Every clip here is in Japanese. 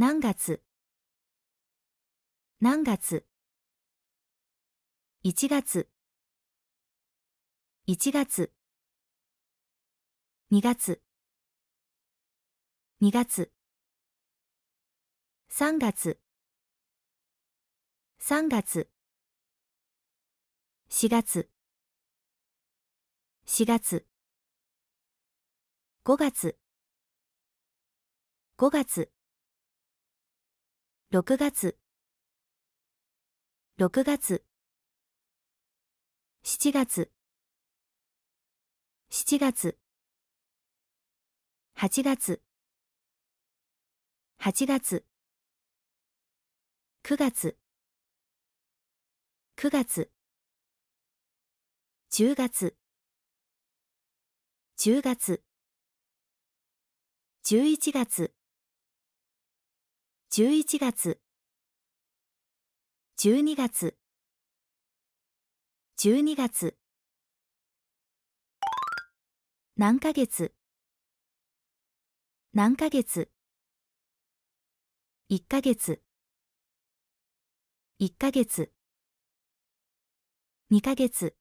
何月何月1月1月2月2月3月3月4月4月5月5月6月6月7月7月8月8月9月9月10月10月11月11月12月12月何ヶ月何ヶ月1ヶ月1ヶ月2ヶ月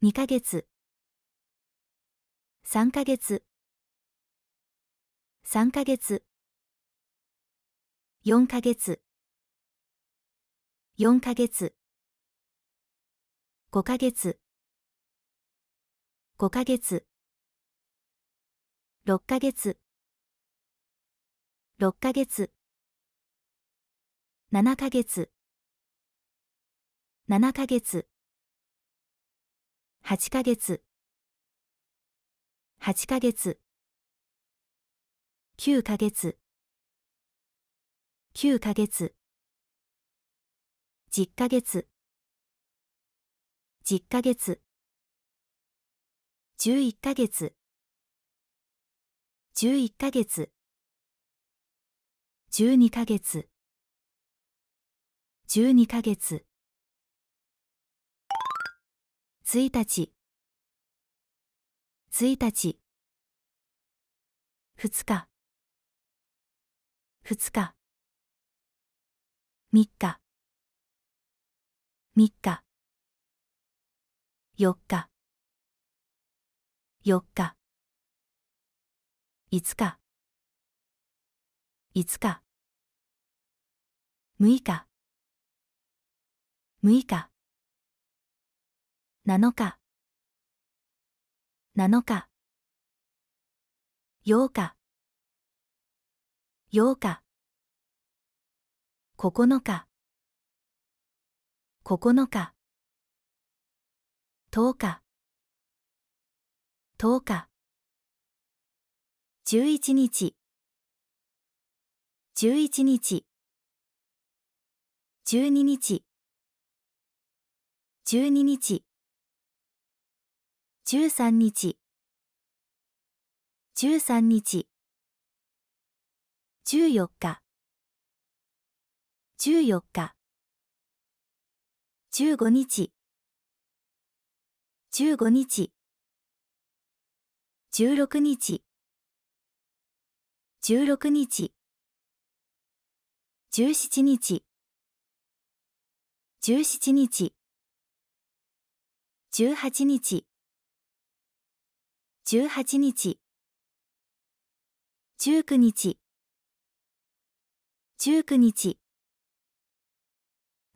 2ヶ月3ヶ月3ヶ月4ヶ月4ヶ月5ヶ月5ヶ月6ヶ月6ヶ月7ヶ月7ヶ月8ヶ月8ヶ月9ヶ月9ヶ月10ヶ月10ヶ月11ヶ月11ヶ月12ヶ月12ヶ月1日1日2日2日3日3日4日4日5日5日6日6日7日7日8日8日9日9日10日10日11日11日12日12日13日13日14日14日15日15日16日16日17日17日18日18日19日19日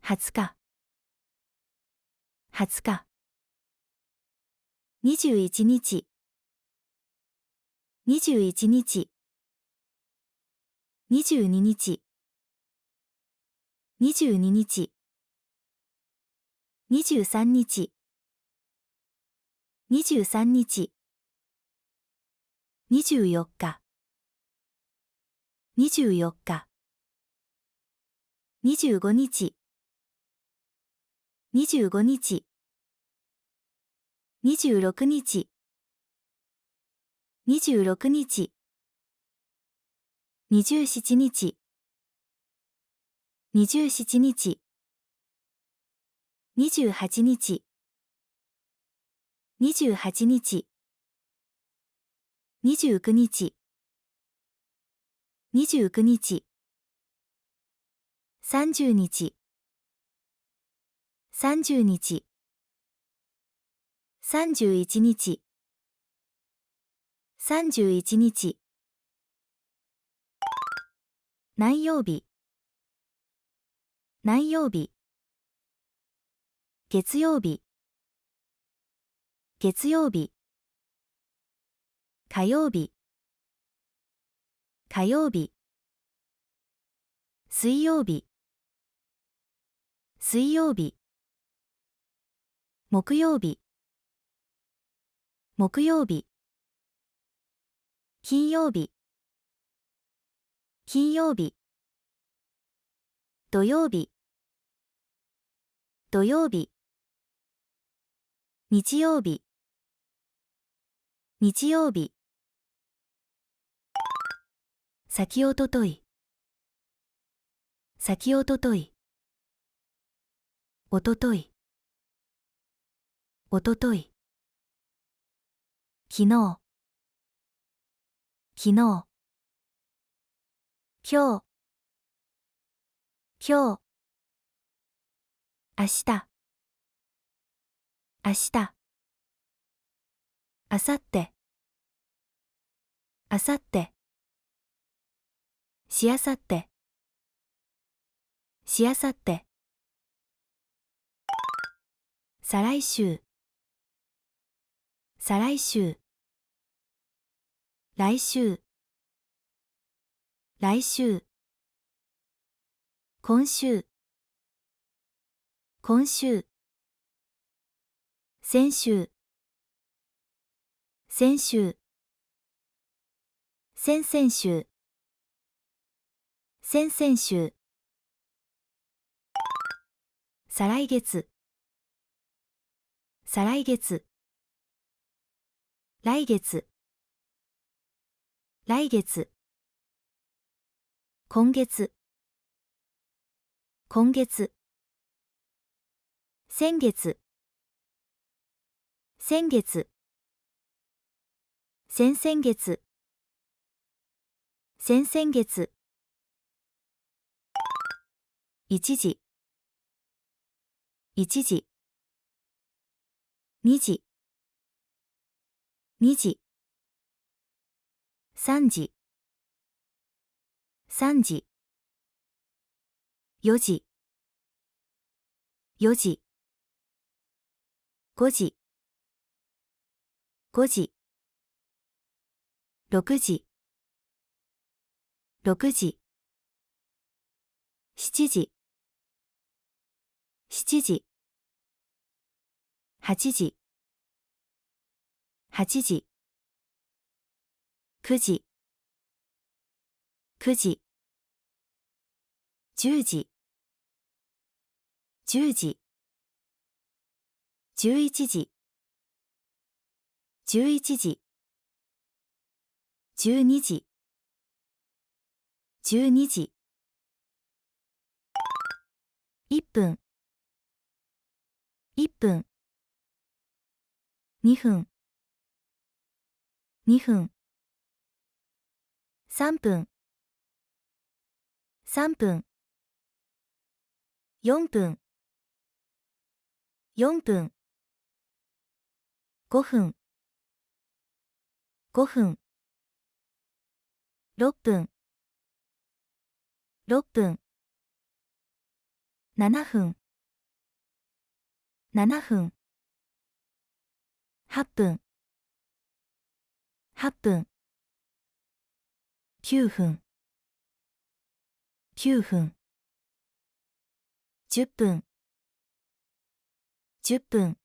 20日20日21日21日22日22日23日23日24日24日25日25日26日26日27日27日28日28日29日29日、30日、30日、31日、31日。何曜日、何曜日。月曜日、月曜日。火曜日、火曜日。水曜日、水曜日。木曜日、木曜日。金曜日、金曜日。土曜日、土曜日。日曜日、日曜日。先おととい、先おととい。おととい、おととい。昨日、昨日。今日、今日。明日、明日。あさって、あさって。しあさって、しあさって。再来週、再来週。来週、来週。今週、今週。先週、先週。先々週、先々週。再来月、再来月。来月、来月。今月、今月。先月、先月。先々月、先々月。1時、1時。2時、2時。3時、3時。4時、4時。5時、5時。6時、6時。7時、7時。8時、8時。9時、9時。10時、10時。11時、11時。12時、12時。1分、1分。2分、2分。3分、3分。4分、4分。5分、5分。6分、6分。7分、7分。8分、8分。9分、9分。10分、10分。